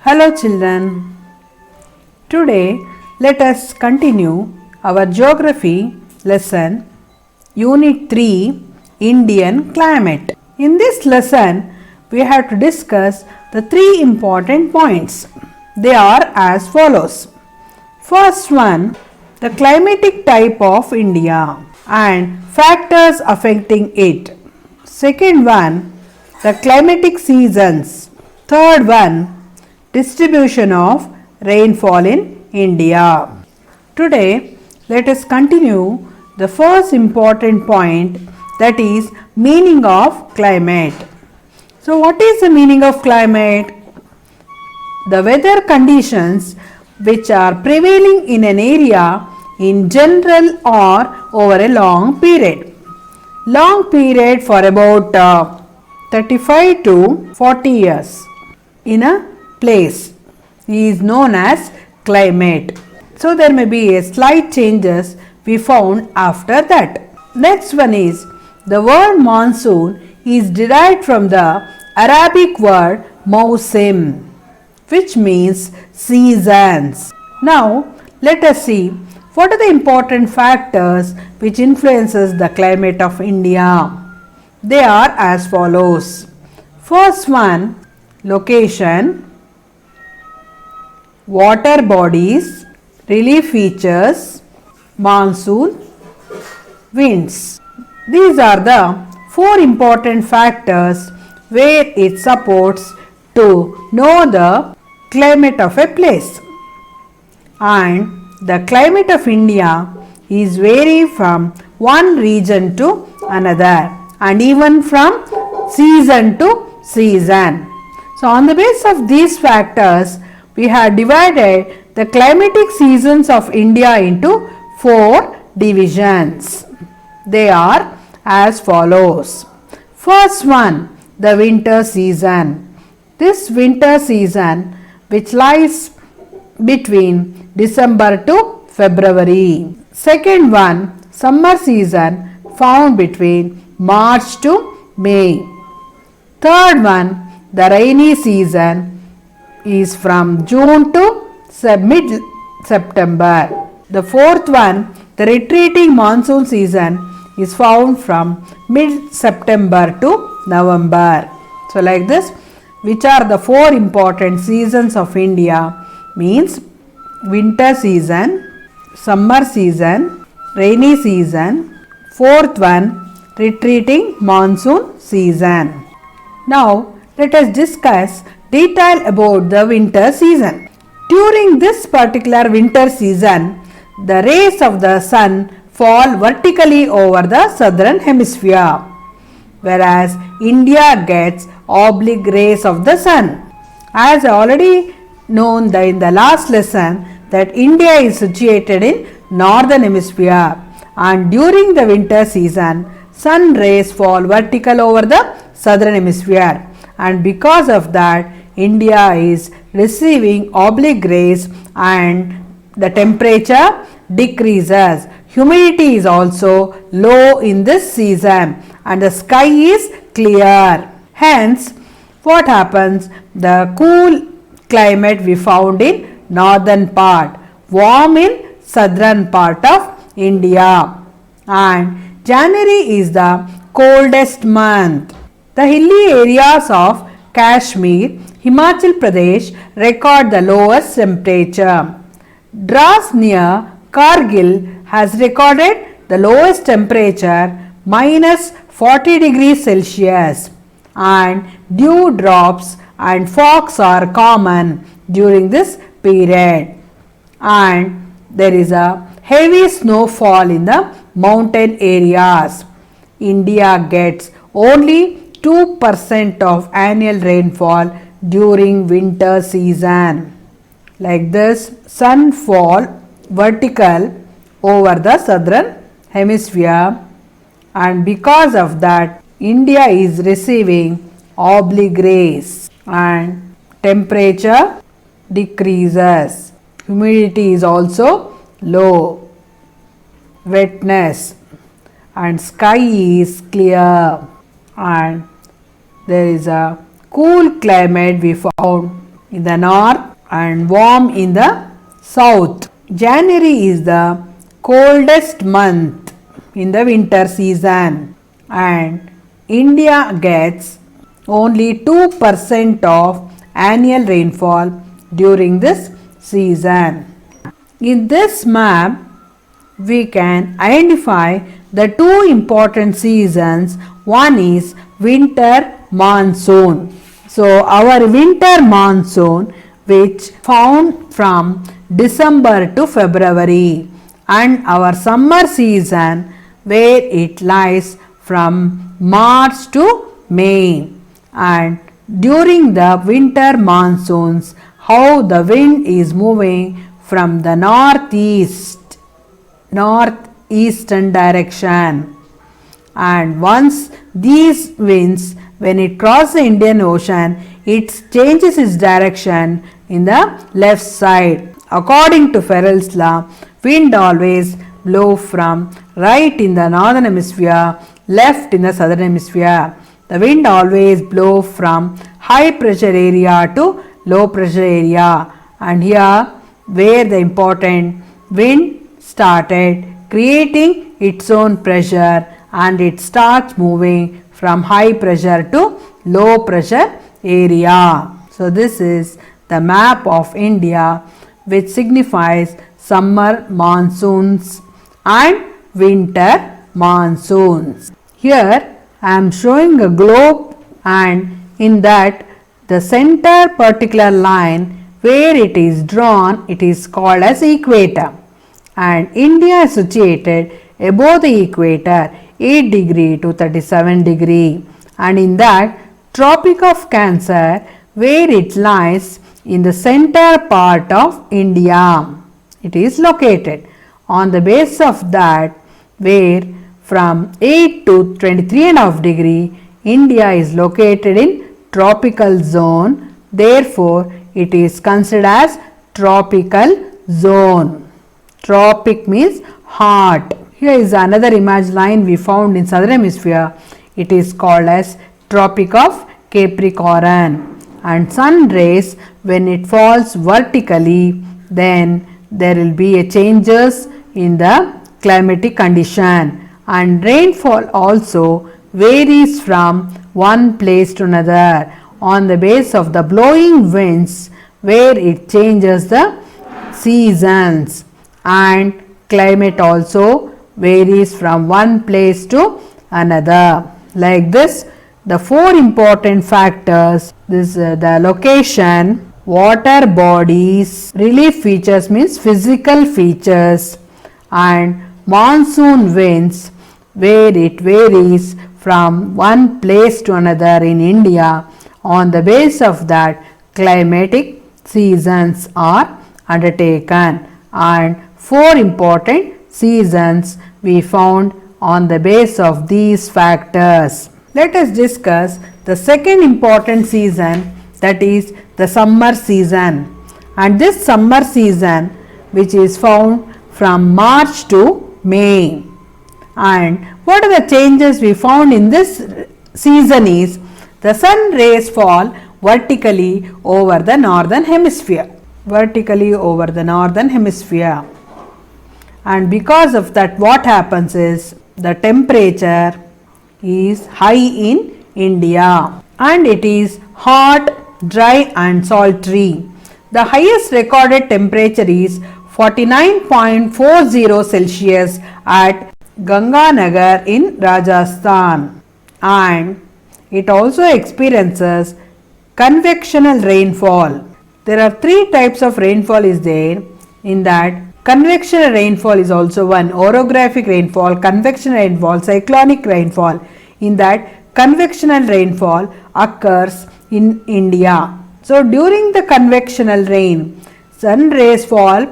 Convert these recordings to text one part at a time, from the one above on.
Hello children. Today let us continue our geography lesson Unit 3 Indian climate. In this lesson we have to discuss the three important points. They are as follows. First one, the climatic type of India and factors affecting it. Second one, the climatic seasons. Third one, distribution of rainfall in India. Today, let us continue the first important point, that is meaning of climate. So, what is the meaning of climate? The weather conditions which are prevailing in an area in general or over a long period. Long period for about 35 to 40 years in a place is known as climate. So there may be a slight changes we found after that. Next one is the word monsoon is derived from the Arabic word mausim, which means seasons. Now let us see what are the important factors which influences the climate of India. They are as follows. First one, location, water bodies, relief features, monsoon, winds. These are the four important factors where it supports to know the climate of a place. And the climate of India is vary from one region to another and even from season to season. So on the basis of these factors, we have divided the climatic seasons of India into four divisions. They are as follows. First one, the winter season. This winter season which lies between December to February. Second one, summer season found between March to May. Third one, the rainy season is from June to mid-September. The fourth one, the retreating monsoon season is found from mid-September to November. So like this, which are the four important seasons of India means winter season, summer season, rainy season, fourth one, retreating monsoon season. Now let us discuss detail about the winter season. During this particular winter season, the rays of the sun fall vertically over the southern hemisphere, whereas India gets oblique rays of the sun. As already known in the last lesson that India is situated in northern hemisphere, and during the winter season sun rays fall vertical over the southern hemisphere, and because of that India is receiving oblique rays and the temperature decreases. Humidity is also low in this season and the sky is clear. Hence, what happens? The cool climate we found in northern part, warm in southern part of India, and January is the coldest month. The hilly areas of Kashmir, Himachal Pradesh record the lowest temperature. Dras near Kargil has recorded the lowest temperature minus 40 degrees Celsius, and dew drops and fogs are common during this period, and there is a heavy snowfall in the mountain areas. India gets only 2% of annual rainfall during winter season. Like this, sun fall vertical over the southern hemisphere, and because of that India is receiving oblique rays and temperature decreases. Humidity is also low, wetness, and sky is clear, and there is a cool climate we found in the north and warm in the south. January is the coldest month in the winter season, and India gets only 2% of annual rainfall during this season. In this map, we can identify the two important seasons. One is winter monsoon. So our winter monsoon, which found from December to February, and our summer season, where it lies from March to May. And during the winter monsoons, how the wind is moving from the northeastern direction, and once these winds, when it crosses the Indian Ocean, it changes its direction in the left side. According to Ferrell's law, wind always blow from right in the northern hemisphere, left in the southern hemisphere. The wind always blow from high pressure area to low pressure area, and here where the important wind started creating its own pressure, and it starts moving from high pressure to low pressure area. So this is the map of India, which signifies summer monsoons and winter monsoons. Here I am showing a globe, and in that the center particular line where it is drawn, it is called as equator, and India is situated above the equator 8 degree to 37 degree, and in that Tropic of Cancer, where it lies in the center part of India, it is located. On the base of that, where from 8 to 23.5 degree, India is located in tropical zone. Therefore, it is considered as tropical zone. Tropic means hot. Here is another image line we found in southern hemisphere. It is called as Tropic of Capricorn, and sun rays, when it falls vertically, then there will be a changes in the climatic condition, and rainfall also varies from one place to another on the base of the blowing winds, where it changes the seasons, and climate also varies from one place to another. Like this, the four important factors, this the location, water bodies, relief features means physical features, and monsoon winds, where it varies from one place to another in India. On the base of that, climatic seasons are undertaken, and four important seasons we found on the base of these factors. Let us discuss the second important season, that is the summer season. And this summer season, which is found from March to May. And what are the changes we found in this season is the sun rays fall vertically over the northern hemisphere. Vertically over the northern hemisphere. And because of that, what happens is the temperature is high in India, and it is hot, dry and sultry. The highest recorded temperature is 49.40 Celsius at Ganganagar in Rajasthan, and it also experiences convectional rainfall. There are three types of rainfall is there. In that, convectional rainfall is also one, orographic rainfall, convectional rainfall, cyclonic rainfall. In that, convectional rainfall occurs in India. So during the convectional rain, sun rays fall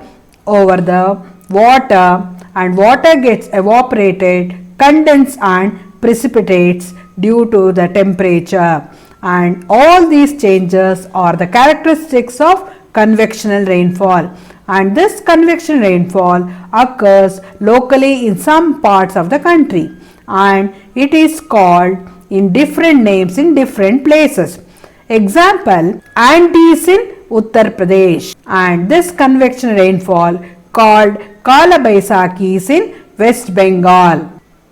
over the water, and water gets evaporated, condensed and precipitates due to the temperature, and all these changes are the characteristics of convectional rainfall. And this convectional rainfall occurs locally in some parts of the country, and it is called in different names in different places. Example, Andes in Uttar Pradesh, and this convection rainfall called Kala Baisakhi is in West Bengal.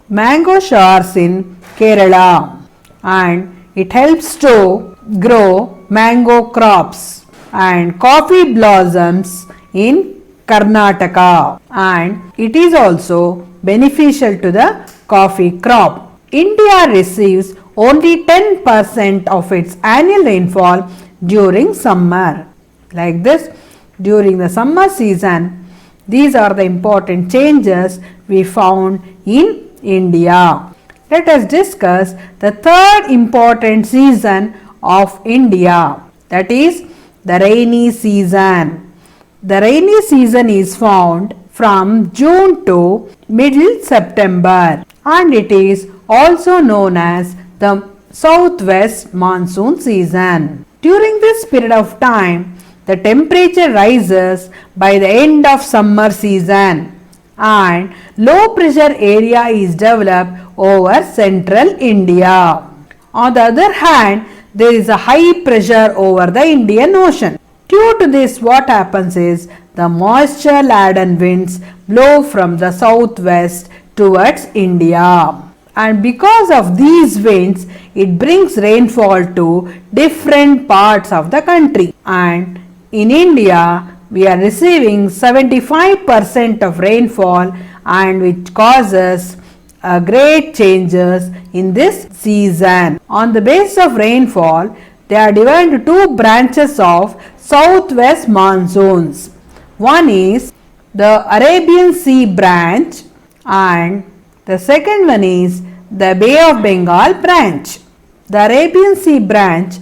Mango showers in Kerala, and it helps to grow mango crops, and coffee blossoms in Karnataka, and it is also beneficial to the coffee crop. India receives only 10% of its annual rainfall during summer. Like this, during the summer season, these are the important changes we found in India. Let us discuss the third important season of India, that is the rainy season. The rainy season is found from June to middle September, and it is also known as the southwest monsoon season. During this period of time, the temperature rises by the end of summer season, and low pressure area is developed over central India. On the other hand, there is a high pressure over the Indian Ocean. Due to this, what happens is the moisture laden winds blow from the southwest towards India, and because of these winds, it brings rainfall to different parts of the country. And in India, we are receiving 75% of rainfall, and which causes great changes in this season. On the basis of rainfall, they are divided into two branches of southwest monsoons. One is the Arabian Sea branch, and the second one is the Bay of Bengal branch. The Arabian Sea branch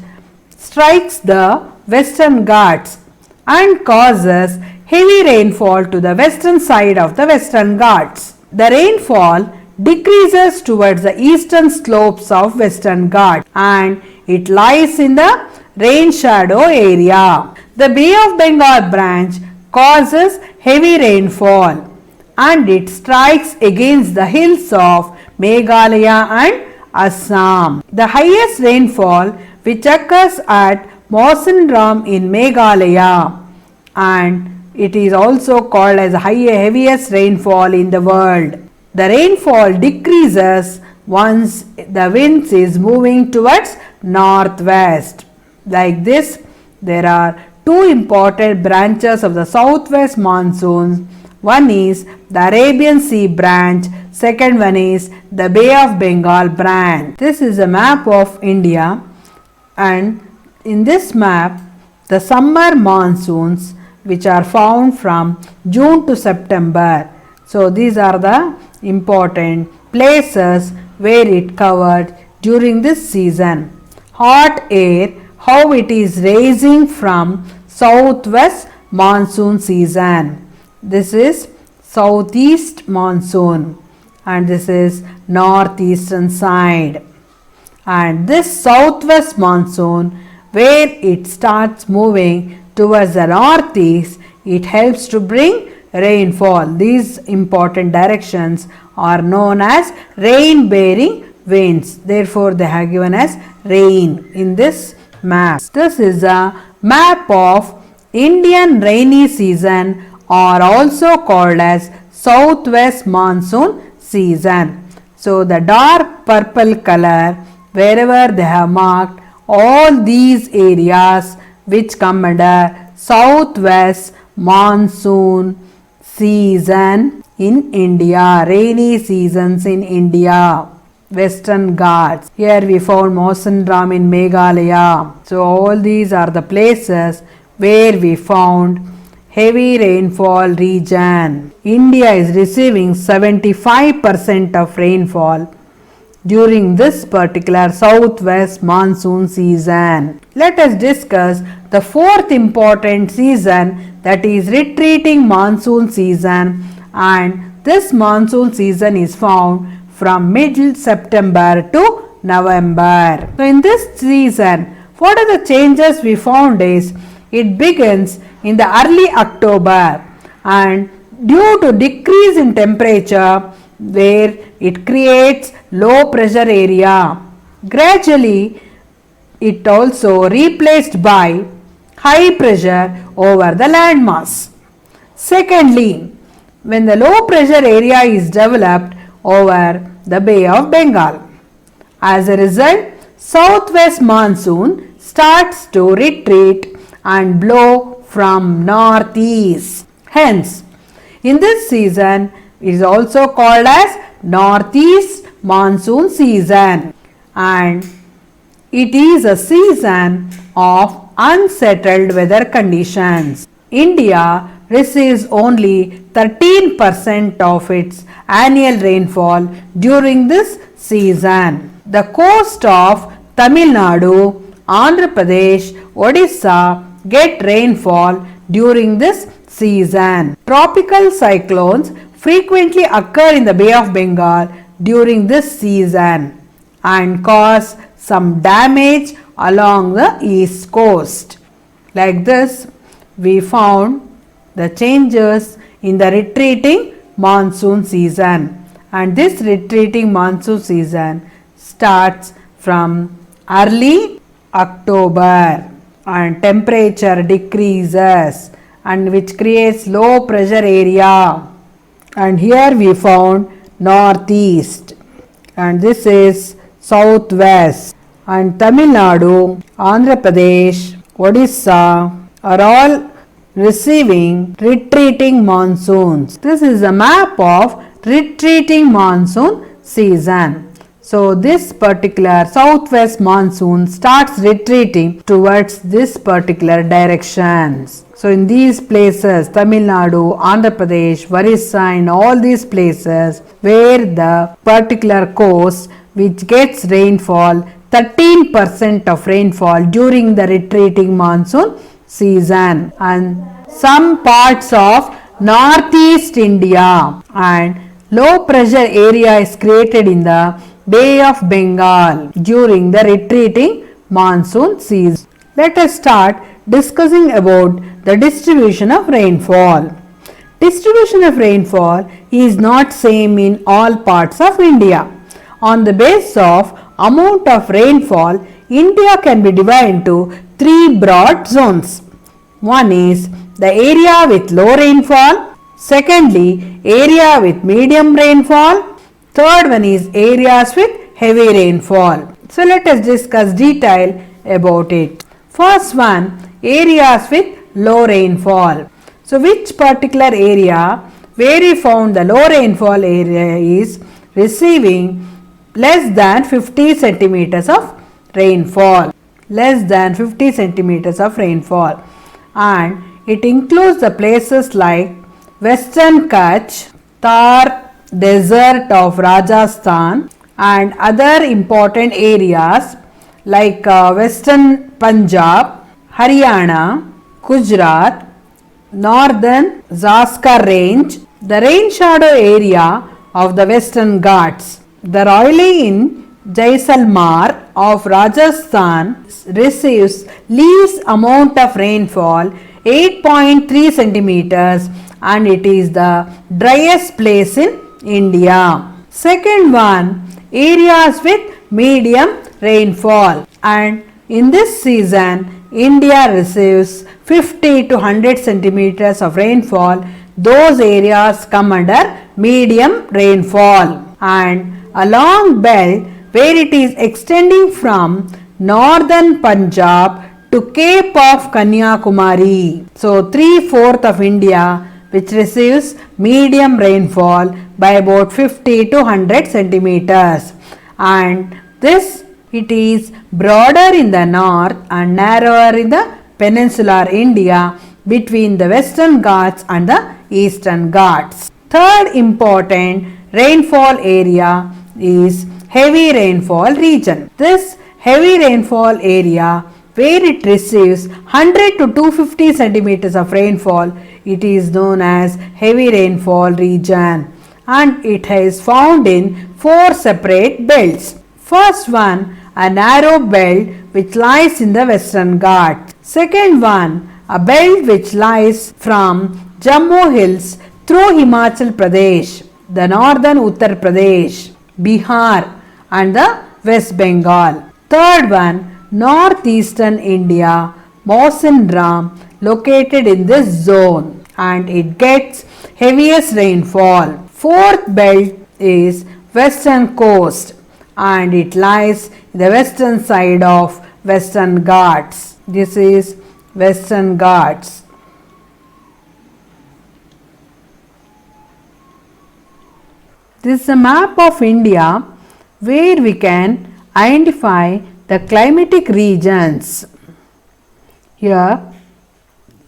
strikes the Western Ghats and causes heavy rainfall to the western side of the Western Ghats. The rainfall decreases towards the eastern slopes of Western Ghats, and it lies in the rain shadow area. The Bay of Bengal branch causes heavy rainfall, and it strikes against the hills of Meghalaya and Assam. The highest rainfall which occurs at Mawsynram in Meghalaya, and it is also called as the heaviest rainfall in the world. The rainfall decreases once the wind is moving towards northwest. Like this, there are two important branches of the southwest monsoons. One is the Arabian Sea branch, second one is the Bay of Bengal branch. This is a map of India, and in this map, the summer monsoons which are found from June to September. So these are the important places where it covered during this season. Hot air, how it is rising from southwest monsoon season. This is southeast monsoon, and this is northeastern side. And this southwest monsoon, where it starts moving towards the northeast, it helps to bring rainfall. These important directions are known as rain bearing winds. Therefore, they are given as rain in this map. This is a map of Indian rainy season, or also called as southwest monsoon season. So the dark purple color, wherever they have marked all these areas which come under southwest monsoon season in India, rainy seasons in India. Western Ghats. Here we found Mawsynram in Meghalaya. So all these are the places where we found heavy rainfall region. India is receiving 75% of rainfall during this particular southwest monsoon season. Let us discuss the fourth important season, that is retreating monsoon season, and this monsoon season is found from middle September to November. So in this season, what are the changes we found is it begins in the early October, and due to decrease in temperature where it creates low pressure area, gradually it also replaced by high pressure over the landmass. Secondly, when the low pressure area is developed over the Bay of Bengal. As a result, southwest monsoon starts to retreat and blow from northeast. Hence, in this season, it is also called as northeast monsoon season, and it is a season of unsettled weather conditions. India receives only 13% of its annual rainfall during this season. The coast of Tamil Nadu, Andhra Pradesh, Odisha get rainfall during this season. Tropical cyclones frequently occur in the Bay of Bengal during this season and cause some damage along the east coast. Like this, we found the changes in the retreating monsoon season, and this retreating monsoon season starts from early October and temperature decreases, and which creates low pressure area, and here we found northeast, and this is southwest, and Tamil Nadu, Andhra Pradesh, Odisha are all receiving retreating monsoons. This is a map of retreating monsoon season. So this particular southwest monsoon starts retreating towards this particular directions. So in these places, Tamil Nadu, Andhra Pradesh, Orissa, and all these places where the particular coast which gets rainfall, 13% of rainfall during the retreating monsoon season, and some parts of northeast India, and low pressure area is created in the Bay of Bengal during the retreating monsoon season. Let us start discussing about the distribution of rainfall. Distribution of rainfall is not same in all parts of India. On the basis of amount of rainfall, India can be divided into three broad zones. One is the area with low rainfall, secondly area with medium rainfall, third one is areas with heavy rainfall. So let us discuss detail about it. First one, areas with low rainfall. So which particular area where we found the low rainfall area is receiving less than 50 centimeters of rainfall, less than 50 centimeters of rainfall, and it includes the places like Western Kutch, Thar desert of Rajasthan, and other important areas like Western Punjab, Haryana, Gujarat, Northern Zanskar range, the rain shadow area of the Western Ghats. The Roili in Jaisalmer of Rajasthan receives least amount of rainfall, 8.3 centimeters, and it is the driest place in India. Second one, areas with medium rainfall, and in this season India receives 50 to 100 centimeters of rainfall. Those areas come under medium rainfall, and a long belt where it is extending from northern Punjab to Cape of Kanyakumari. So 3/4 of India which receives medium rainfall by about 50 to 100 centimeters, and this it is broader in the north and narrower in the peninsular India between the Western Ghats and the Eastern Ghats. Third important rainfall area is heavy rainfall region. This heavy rainfall area where it receives 100 to 250 centimeters of rainfall, it is known as heavy rainfall region, and it is found in 4 separate belts. First one, a narrow belt which lies in the Western Ghats. Second one, a belt which lies from Jammu Hills through Himachal Pradesh, the northern Uttar Pradesh, Bihar, and the West Bengal. Third one, northeastern India Mawsynram located in this zone and it gets heaviest rainfall. Fourth belt is western coast and it lies in the western side of Western Ghats. This is Western Ghats. This is a map of India where we can identify the climatic regions. Here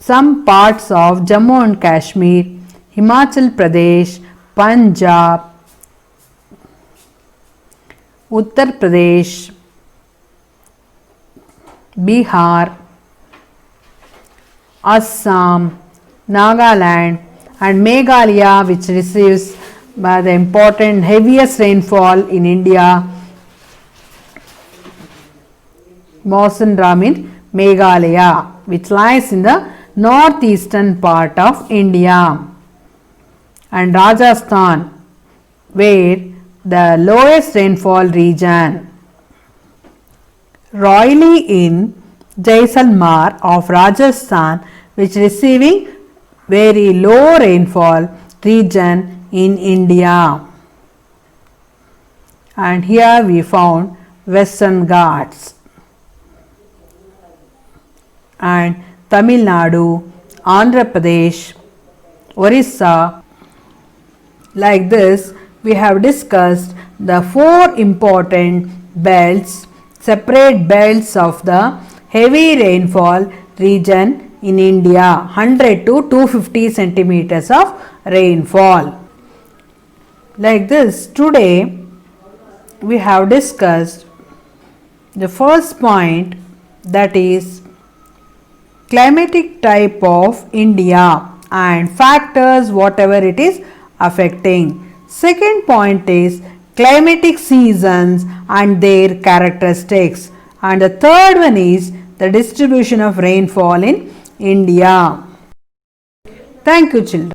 some parts of Jammu and Kashmir, Himachal Pradesh, Punjab, Uttar Pradesh, Bihar, Assam, Nagaland and Meghalaya, which receives the important heaviest rainfall in India. Mawsynram in Meghalaya, which lies in the northeastern part of India, and Rajasthan, where the lowest rainfall region. Roili in Jaisalmer of Rajasthan, which receiving very low rainfall region in India. And here we found Western Ghats. And Tamil Nadu, Andhra Pradesh, Orissa. Like this, we have discussed the four important belts, separate belts of the heavy rainfall region in India, 100 to 250 centimeters of rainfall. Like this, today we have discussed the first point, that is climatic type of India and factors whatever it is affecting. Second point is climatic seasons and their characteristics. And the third one is the distribution of rainfall in India. Thank you, children.